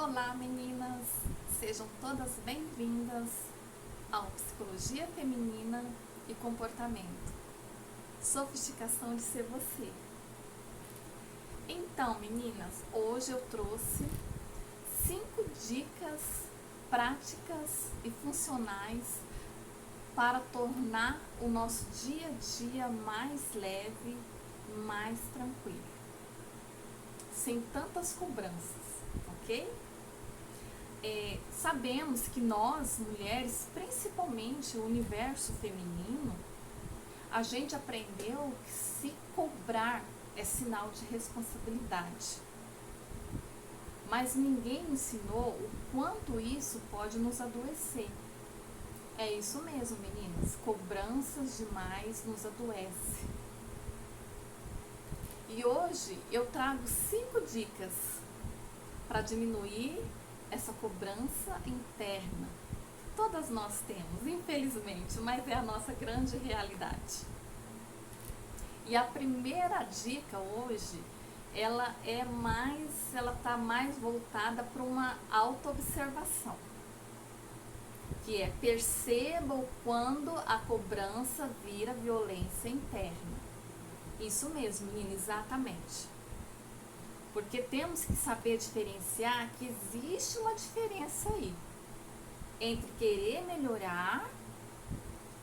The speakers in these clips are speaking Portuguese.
Olá, meninas! Sejam todas bem-vindas ao Psicologia Feminina e Comportamento. Sofisticação de ser você. Então, meninas, hoje eu trouxe 5 dicas práticas e funcionais para tornar o nosso dia a dia mais leve, mais tranquilo, sem tantas cobranças, ok? Sabemos que nós, mulheres, principalmente o universo feminino, a gente aprendeu que se cobrar é sinal de responsabilidade. Mas ninguém ensinou o quanto isso pode nos adoecer. É isso mesmo, meninas, cobranças demais nos adoece. E hoje eu trago 5 dicas para diminuir essa cobrança interna. Todas nós temos, infelizmente, mas é a nossa grande realidade. E a primeira dica hoje, ela está mais voltada para uma autoobservação, que é perceba quando a cobrança vira violência interna. Isso mesmo, menina, exatamente. Porque temos que saber diferenciar que existe uma diferença aí entre querer melhorar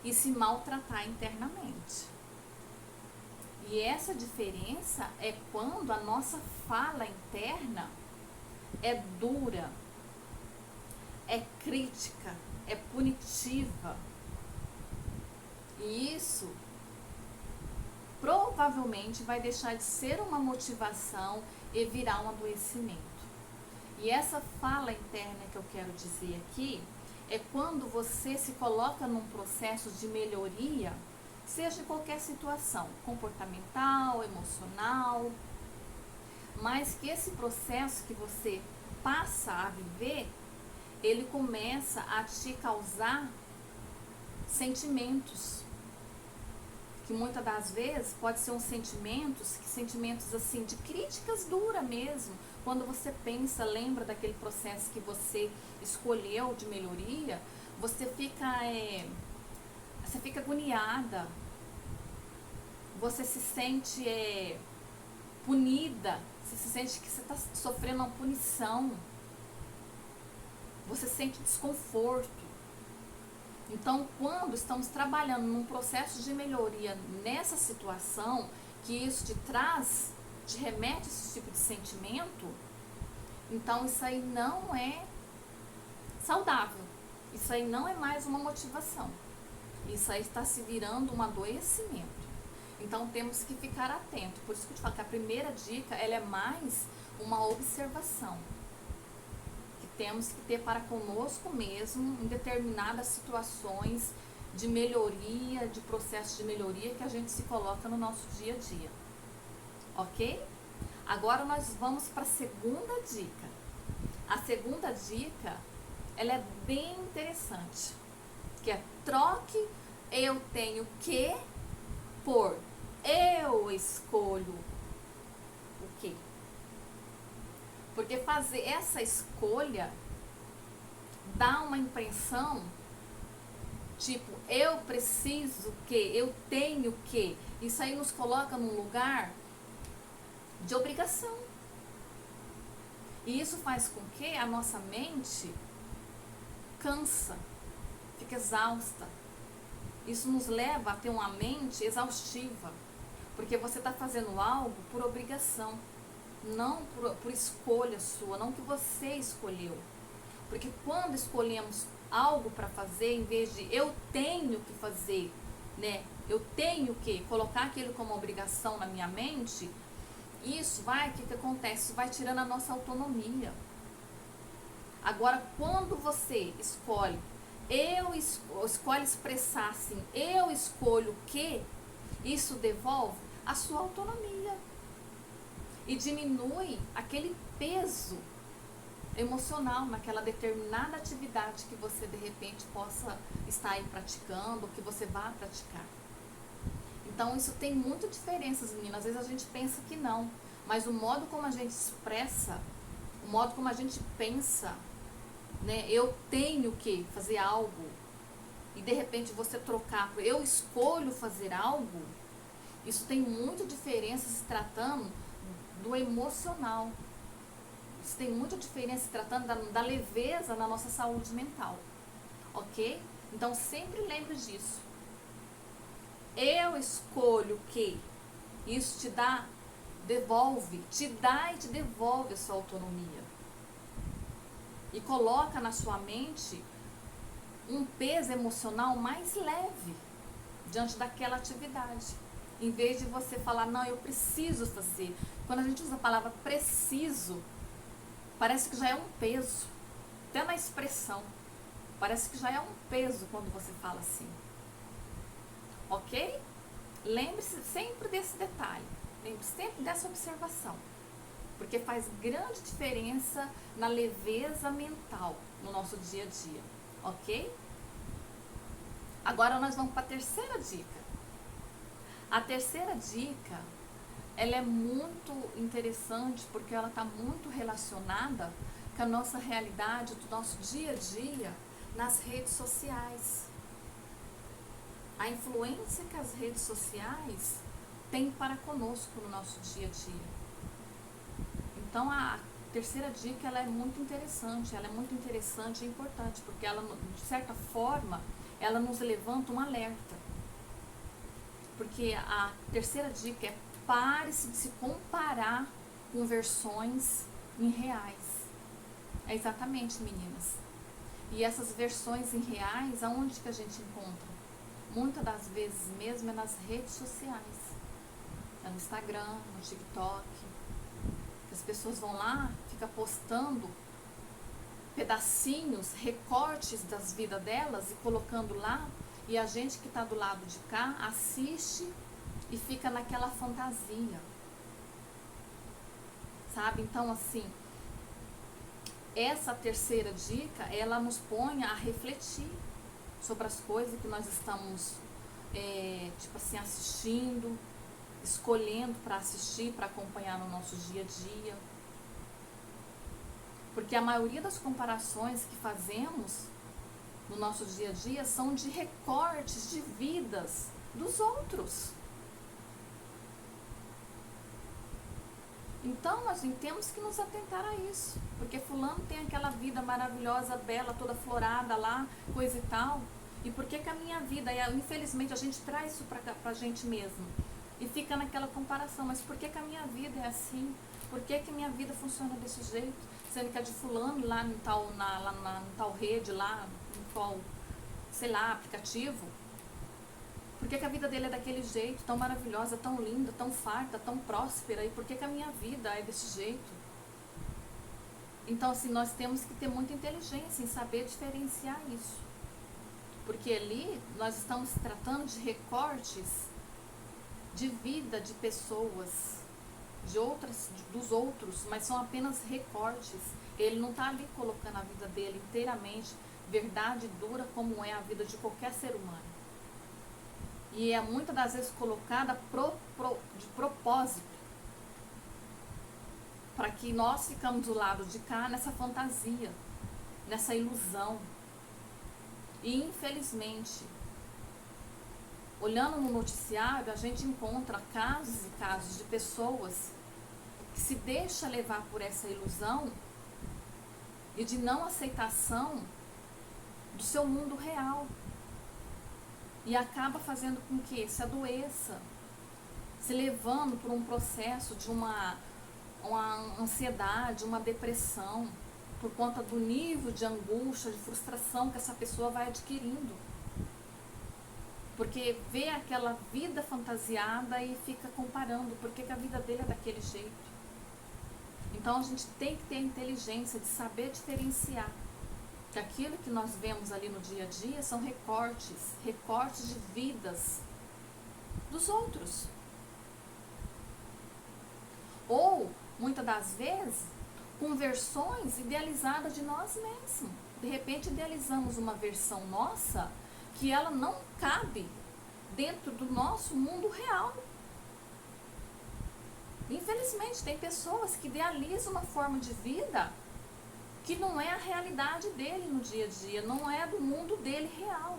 e se maltratar internamente. E essa diferença é quando a nossa fala interna é dura, é crítica, é punitiva. E isso provavelmente vai deixar de ser uma motivação e virar um adoecimento. E essa fala interna que eu quero dizer aqui é quando você se coloca num processo de melhoria, seja em qualquer situação, comportamental, emocional, mas que esse processo que você passa a viver, ele começa a te causar sentimentos, que muitas das vezes pode ser sentimentos assim de críticas duras mesmo. Quando você pensa, lembra daquele processo que você escolheu de melhoria, você fica agoniada, você se sente punida, você se sente que você está sofrendo uma punição, você sente desconforto. Então, quando estamos trabalhando num processo de melhoria nessa situação, que isso te remete a esse tipo de sentimento, então isso aí não é saudável. Isso aí não é mais uma motivação. Isso aí está se virando um adoecimento. Então, temos que ficar atento. Por isso que eu te falo que a primeira dica, ela é mais uma observação temos que ter para conosco mesmo em determinadas situações de melhoria, de processo de melhoria que a gente se coloca no nosso dia a dia. Ok? Agora nós vamos para a segunda dica. A segunda dica, ela é bem interessante, que é troque eu tenho que por eu escolho o que. Porque fazer essa escolha dá uma impressão, tipo, eu preciso que, eu tenho que. Isso aí nos coloca num lugar de obrigação. E isso faz com que a nossa mente cansa, fica exausta. Isso nos leva a ter uma mente exaustiva, porque você está fazendo algo por obrigação. Não por escolha sua, não que você escolheu. Porque quando escolhemos algo para fazer, em vez de eu tenho que fazer, né? Eu tenho que colocar aquilo como obrigação na minha mente, isso vai, o que acontece? Isso vai tirando a nossa autonomia. Agora, quando você escolhe, escolhe expressar assim, eu escolho o que, isso devolve a sua autonomia. E diminui aquele peso emocional naquela determinada atividade que você de repente possa estar aí praticando, ou que você vá praticar. Então isso tem muitas diferenças, meninas. Às vezes a gente pensa que não, mas o modo como a gente expressa o modo como a gente pensa, né? Eu tenho que fazer algo e de repente você trocar por eu escolho fazer algo, isso tem muita diferença se tratando do emocional. Isso tem muita diferença se tratando da leveza na nossa saúde mental, ok? Então sempre lembre disso. Eu escolho que isso te dá, te dá e te devolve a sua autonomia. E coloca na sua mente um peso emocional mais leve diante daquela atividade. Em vez de você falar, não, eu preciso fazer. Quando a gente usa a palavra preciso, parece que já é um peso. Até na expressão. Parece que já é um peso quando você fala assim. Ok? Lembre-se sempre desse detalhe. Lembre-se sempre dessa observação. Porque faz grande diferença na leveza mental no nosso dia a dia. Ok? Agora nós vamos para a terceira dica. A terceira dica, ela é muito interessante porque ela está muito relacionada com a nossa realidade do nosso dia a dia nas redes sociais. A influência que as redes sociais têm para conosco no nosso dia a dia. Então a terceira dica, ela é muito interessante e importante, porque ela, de certa forma, ela nos levanta um alerta. Porque a terceira dica é pare-se de se comparar com versões irreais. É exatamente, meninas. E essas versões irreais, aonde que a gente encontra? Muitas das vezes mesmo é nas redes sociais. É no Instagram, no TikTok. As pessoas vão lá, ficam postando pedacinhos, recortes das vidas delas e colocando lá. E a gente que está do lado de cá assiste e fica naquela fantasia, sabe? Então, assim, essa terceira dica, ela nos põe a refletir sobre as coisas que nós estamos, tipo assim, assistindo, escolhendo para assistir, para acompanhar no nosso dia a dia. Porque a maioria das comparações que fazemos no nosso dia a dia são de recortes de vidas dos outros. Então, nós temos que nos atentar a isso. Porque fulano tem aquela vida maravilhosa, bela, toda florada lá, coisa e tal. E por que que a minha vida, infelizmente a gente traz isso pra gente mesmo. E fica naquela comparação, mas por que que a minha vida é assim? Por que que a minha vida funciona desse jeito? Sendo que a de fulano lá em tal rede, lá em qual, sei lá, aplicativo. Por que que a vida dele é daquele jeito, tão maravilhosa, tão linda, tão farta, tão próspera? E por que que a minha vida é desse jeito? Então, assim, nós temos que ter muita inteligência em saber diferenciar isso. Porque ali nós estamos tratando de recortes de vida de pessoas, dos outros, mas são apenas recortes. Ele não está ali colocando a vida dele inteiramente, verdade dura como é a vida de qualquer ser humano. E é muitas das vezes colocada de propósito, para que nós ficamos do lado de cá nessa fantasia, nessa ilusão. E infelizmente, olhando no noticiário, a gente encontra casos e casos de pessoas que se deixam levar por essa ilusão e de não aceitação do seu mundo real. E acaba fazendo com que se adoeça, se levando por um processo de uma ansiedade, uma depressão, por conta do nível de angústia, de frustração que essa pessoa vai adquirindo. Porque vê aquela vida fantasiada e fica comparando por que a vida dele é daquele jeito. Então a gente tem que ter a inteligência de saber diferenciar que aquilo que nós vemos ali no dia a dia são recortes de vidas dos outros. Ou, muitas das vezes, com versões idealizadas de nós mesmos. De repente idealizamos uma versão nossa que ela não cabe dentro do nosso mundo real. Infelizmente, tem pessoas que idealizam uma forma de vida que não é a realidade dele no dia a dia, não é do mundo dele real.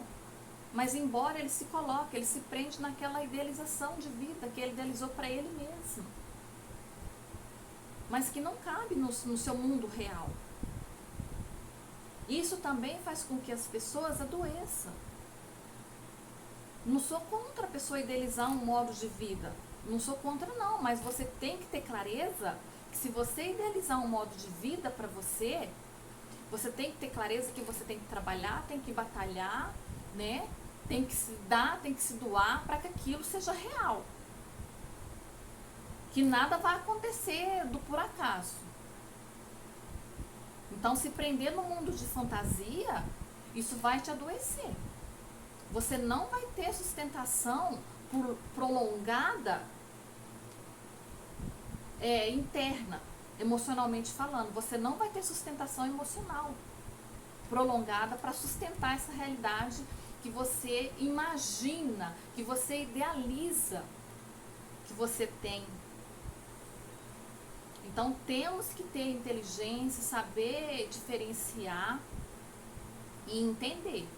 Mas embora ele se coloque, ele se prende naquela idealização de vida que ele idealizou para ele mesmo, mas que não cabe no seu mundo real. Isso também faz com que as pessoas adoeçam. Não sou contra a pessoa idealizar um modo de vida, não sou contra não, mas você tem que ter clareza que se você idealizar um modo de vida para você, você tem que ter clareza que você tem que trabalhar, tem que batalhar, né? Tem que se dar, tem que se doar para que aquilo seja real. Que nada vai acontecer do por acaso. Então, se prender no mundo de fantasia, isso vai te adoecer. Você não vai ter sustentação prolongada interna, emocionalmente falando. Você não vai ter sustentação emocional prolongada para sustentar essa realidade que você imagina, que você idealiza que você tem. Então temos que ter inteligência, saber diferenciar e entender.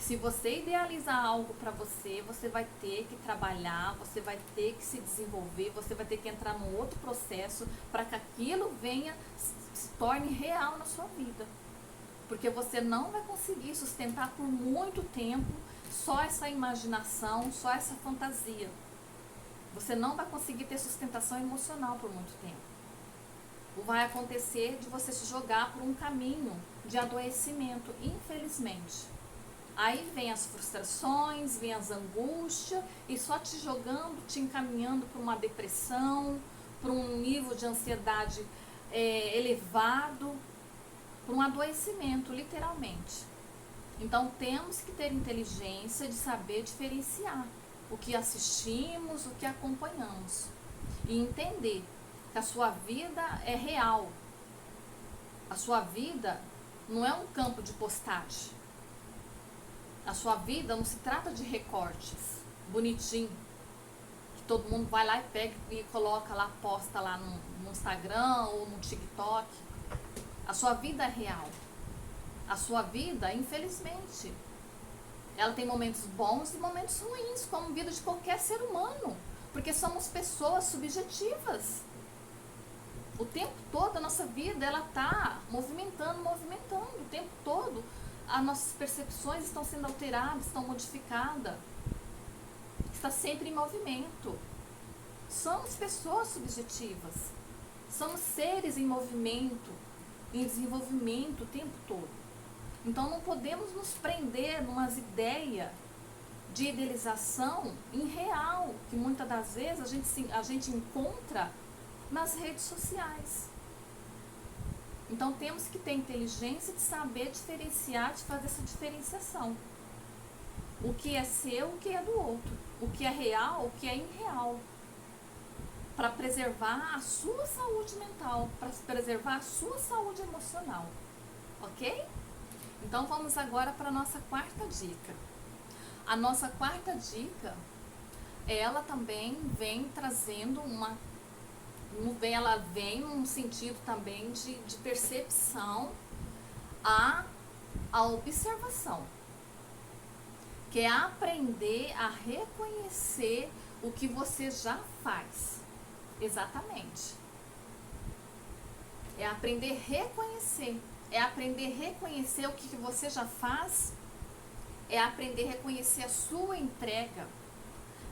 Se você idealizar algo para você, você vai ter que trabalhar, você vai ter que se desenvolver, você vai ter que entrar num outro processo para que aquilo venha, se torne real na sua vida. Porque você não vai conseguir sustentar por muito tempo só essa imaginação, só essa fantasia. Você não vai conseguir ter sustentação emocional por muito tempo. Vai acontecer de você se jogar por um caminho de adoecimento, infelizmente. Aí vem as frustrações, vem as angústias e só te jogando, te encaminhando para uma depressão, para um nível de ansiedade elevado, para um adoecimento, literalmente. Então temos que ter inteligência de saber diferenciar o que assistimos, o que acompanhamos e entender que a sua vida é real. A sua vida não é um campo de postagem. A sua vida não se trata de recortes bonitinho, que todo mundo vai lá e pega e coloca lá, posta lá no Instagram ou no TikTok. A sua vida é real. A sua vida, infelizmente, ela tem momentos bons e momentos ruins, como a vida de qualquer ser humano, porque somos pessoas subjetivas. O tempo todo a nossa vida, ela está movimentando, o tempo todo as nossas percepções estão sendo alteradas, estão modificadas, está sempre em movimento. Somos pessoas subjetivas, somos seres em movimento, em desenvolvimento o tempo todo. Então não podemos nos prender numas ideias de idealização irreal, que muitas das vezes a gente encontra nas redes sociais. Então temos que ter inteligência de saber diferenciar, de fazer essa diferenciação. O que é seu, o que é do outro. O que é real, o que é irreal. Para preservar a sua saúde mental, para preservar a sua saúde emocional. Ok? Então vamos agora para a nossa quarta dica. A nossa quarta dica, ela também vem trazendo ela vem num sentido também de percepção à observação, que é aprender a reconhecer o que você já faz. Exatamente. É aprender a reconhecer. É aprender a reconhecer o que você já faz. É aprender a reconhecer a sua entrega.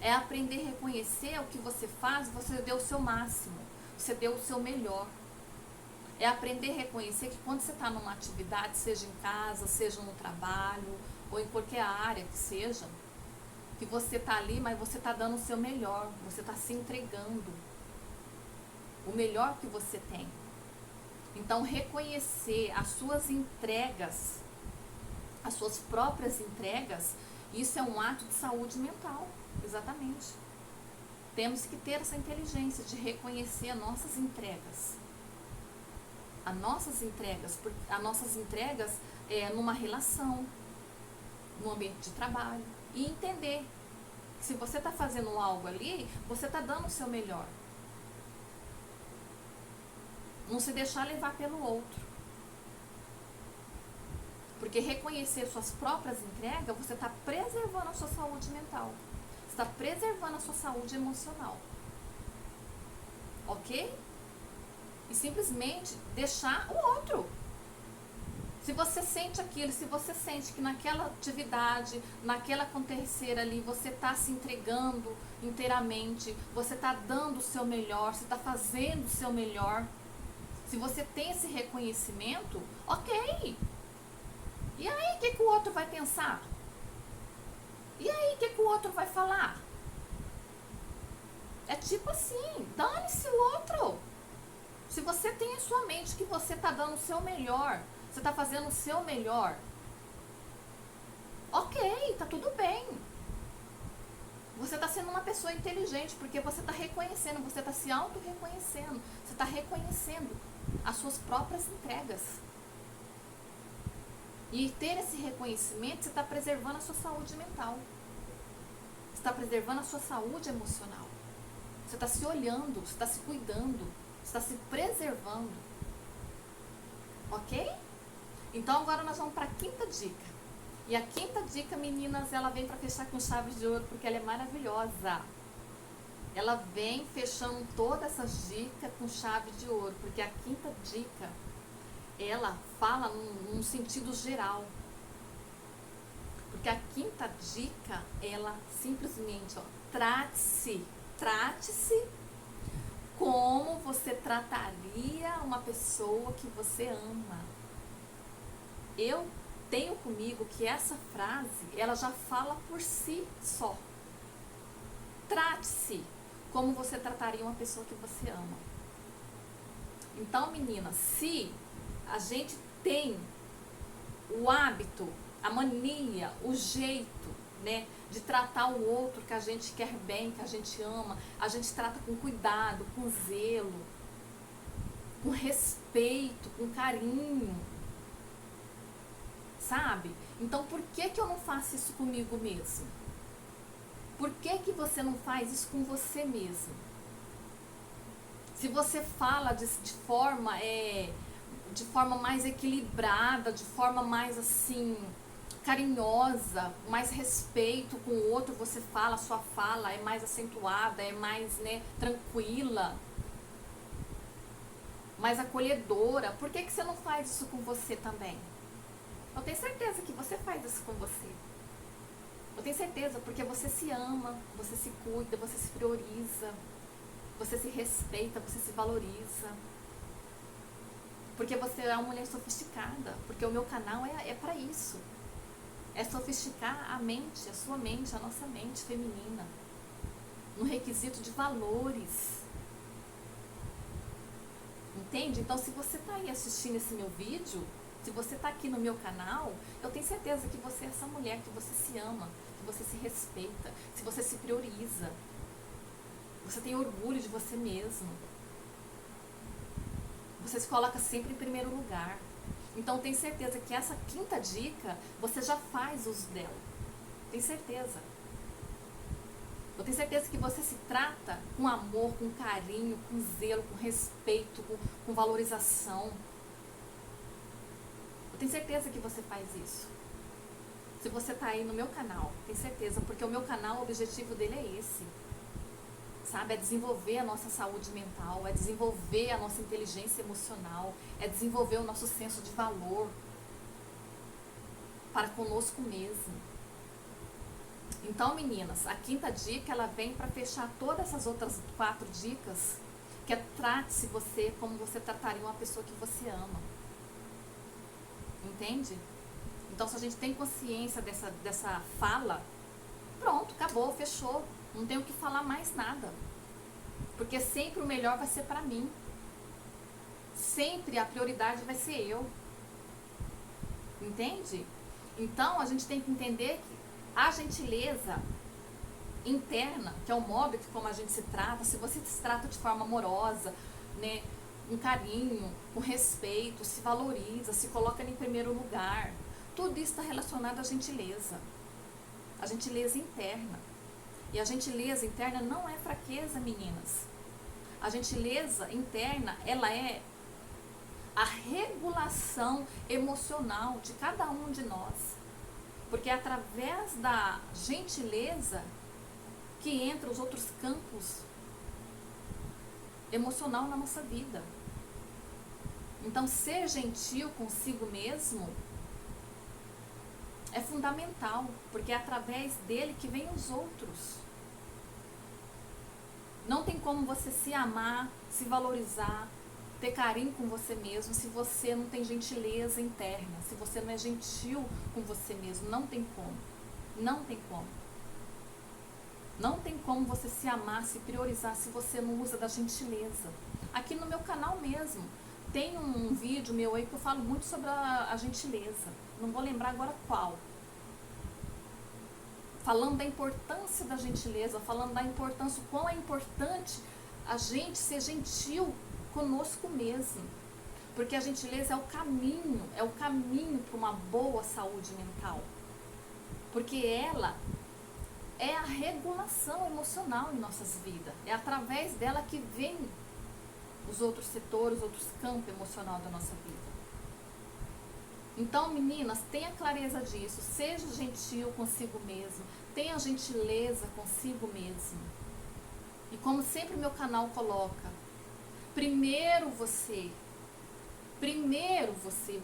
É aprender a reconhecer o que você faz, você deu o seu máximo, você deu o seu melhor. É aprender a reconhecer que quando você está numa atividade, seja em casa, seja no trabalho, ou em qualquer área que seja, que você está ali, mas você está dando o seu melhor, você está se entregando o melhor que você tem. Então, reconhecer as suas entregas, as suas próprias entregas, isso é um ato de saúde mental. Exatamente. Temos que ter essa inteligência de reconhecer as nossas entregas. As nossas entregas numa relação, no ambiente de trabalho. E entender que se você está fazendo algo ali, você está dando o seu melhor. Não se deixar levar pelo outro. Porque reconhecer suas próprias entregas, você está preservando a sua saúde mental. Você está preservando a sua saúde emocional. Ok? E simplesmente deixar o outro. Se você sente aquilo, se você sente que naquela atividade, naquela acontecer ali, você está se entregando inteiramente, você está dando o seu melhor, você está fazendo o seu melhor. Se você tem esse reconhecimento, ok. E aí, o que o outro vai pensar? E aí, o que o outro vai falar? É tipo assim, dane-se o outro. Se você tem em sua mente que você está dando o seu melhor, você está fazendo o seu melhor, ok, tá tudo bem. Você está sendo uma pessoa inteligente, porque você está reconhecendo, você está se auto-reconhecendo, você está reconhecendo as suas próprias entregas. E ter esse reconhecimento, você está preservando a sua saúde mental. Você está preservando a sua saúde emocional. Você está se olhando, você está se cuidando, você está se preservando. Ok? Então agora nós vamos para a quinta dica. E a quinta dica, meninas, ela vem para fechar com chave de ouro, porque ela é maravilhosa. Ela vem fechando todas essas dicas com chave de ouro, porque a quinta dica, ela fala num sentido geral. Porque a quinta dica, ela simplesmente, trate-se como você trataria uma pessoa que você ama. Eu tenho comigo que essa frase, ela já fala por si só. Trate-se como você trataria uma pessoa que você ama. Então, meninas, se a gente tem o hábito, a mania, o jeito, né, de tratar o outro que a gente quer bem, que a gente ama, a gente trata com cuidado, com zelo, com respeito, com carinho, sabe? Então, por que eu não faço isso comigo mesmo? Por que você não faz isso com você mesmo? Se você fala de forma mais equilibrada, de forma mais assim, carinhosa, mais respeito com o outro, você fala, a sua fala é mais acentuada, é mais, né, tranquila, mais acolhedora. Por que você não faz isso com você também? Eu tenho certeza que você faz isso com você. Eu tenho certeza, porque você se ama, você se cuida, você se prioriza, você se respeita, você se valoriza. Porque você é uma mulher sofisticada, porque o meu canal é para isso. É sofisticar a mente, a sua mente, a nossa mente feminina, no requisito de valores. Entende? Então, se você está aí assistindo esse meu vídeo, se você está aqui no meu canal, eu tenho certeza que você é essa mulher, que você se ama, que você se respeita, que você se prioriza. Você tem orgulho de você mesmo. Você se coloca sempre em primeiro lugar. Então, tenho certeza que essa quinta dica, você já faz uso dela. Tenho certeza. Eu tenho certeza que você se trata com amor, com carinho, com zelo, com respeito, com valorização. Eu tenho certeza que você faz isso. Se você está aí no meu canal, tenho certeza, porque o meu canal, o objetivo dele é esse. Sabe, é desenvolver a nossa saúde mental, é desenvolver a nossa inteligência emocional, é desenvolver o nosso senso de valor para conosco mesmo. Então, meninas, a quinta dica, ela vem para fechar todas essas outras 4 dicas, que é trate-se você como você trataria uma pessoa que você ama. Entende? Então, se a gente tem consciência dessa fala, pronto, acabou, fechou. Não tenho que falar mais nada. Porque sempre o melhor vai ser para mim. Sempre a prioridade vai ser eu. Entende? Então, a gente tem que entender que a gentileza interna, que é o modo que como a gente se trata, se você se trata de forma amorosa, né, com carinho, com respeito, se valoriza, se coloca em primeiro lugar, tudo isso está relacionado à gentileza interna. E a gentileza interna não é fraqueza, meninas. A gentileza interna, ela é a regulação emocional de cada um de nós. Porque é através da gentileza que entra os outros campos emocional na nossa vida. Então, ser gentil consigo mesmo é fundamental, porque é através dele que vem os outros. Não tem como você se amar, se valorizar, ter carinho com você mesmo, se você não tem gentileza interna, se você não é gentil com você mesmo. Não tem como. Não tem como. Não tem como você se amar, se priorizar, se você não usa da gentileza. Aqui no meu canal mesmo, tem um vídeo meu aí que eu falo muito sobre a gentileza. Não vou lembrar agora qual. Falando da importância da gentileza, falando da importância, o quão é importante a gente ser gentil conosco mesmo. Porque a gentileza é o caminho para uma boa saúde mental. Porque ela é a regulação emocional em nossas vidas. É através dela que vem os outros setores, outros campos emocionais da nossa vida. Então, meninas, tenha clareza disso. Seja gentil consigo mesmo. Tenha gentileza consigo mesmo. E como sempre meu canal coloca, primeiro você.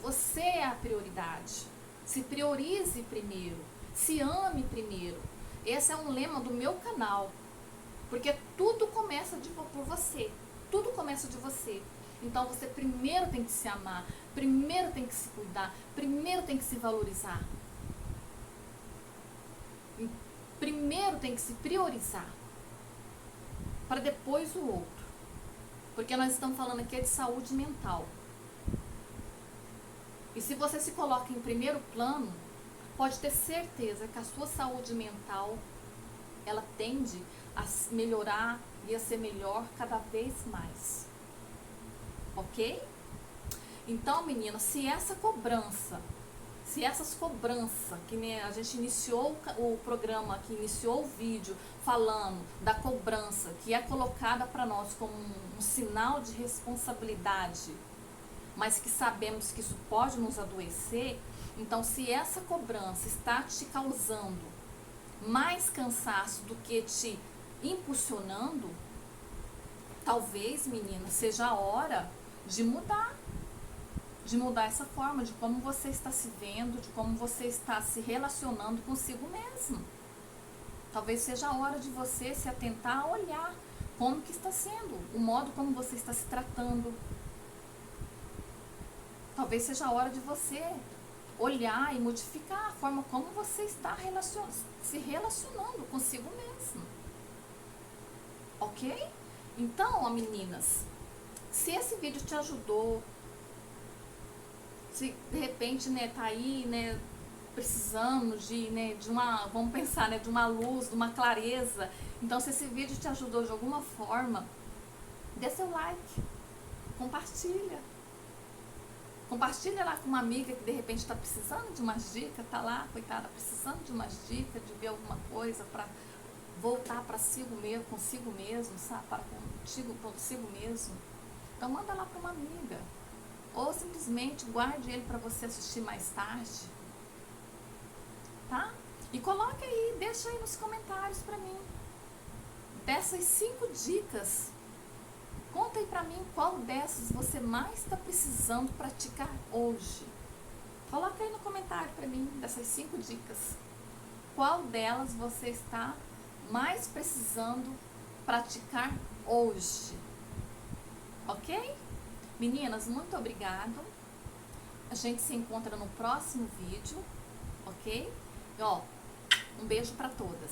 Você é a prioridade. Se priorize primeiro. Se ame primeiro. Esse é um lema do meu canal. Porque tudo começa por você. Tudo começa de você. Então você primeiro tem que se amar, primeiro tem que se cuidar, primeiro tem que se valorizar. Primeiro tem que se priorizar. Para depois o outro. Porque nós estamos falando aqui de saúde mental. E se você se coloca em primeiro plano, pode ter certeza que a sua saúde mental, ela tende a melhorar e a ser melhor cada vez mais. Ok? Então, meninas, se essas cobranças, que a gente iniciou o programa, que iniciou o vídeo falando da cobrança, que é colocada para nós como um sinal de responsabilidade, mas que sabemos que isso pode nos adoecer, então se essa cobrança está te causando mais cansaço do que te impulsionando, talvez, menina, seja a hora de mudar essa forma, de como você está se vendo, de como você está se relacionando consigo mesmo. Talvez seja a hora de você se atentar a olhar como que está sendo, o modo como você está se tratando. Talvez seja a hora de você olhar e modificar a forma como você está se relacionando consigo mesmo. Ok? Então, ó, meninas, se esse vídeo te ajudou, se de repente, né, tá aí, né, precisando de uma, vamos pensar, né, de uma luz, de uma clareza, então se esse vídeo te ajudou de alguma forma, dê seu like, compartilha lá com uma amiga que de repente está precisando de umas dicas, tá lá, coitada, precisando de umas dicas, de ver alguma coisa para voltar para consigo mesmo, sabe, consigo mesmo. Então manda lá para uma amiga, ou simplesmente guarde ele para você assistir mais tarde, tá? E coloque aí, deixa aí nos comentários para mim, dessas 5 dicas, conta aí pra mim qual dessas você mais está precisando praticar hoje. Coloca aí no comentário pra mim, dessas 5 dicas, qual delas você está mais precisando praticar hoje. Ok? Meninas, muito obrigada. A gente se encontra no próximo vídeo, ok? E, ó, um beijo pra todas.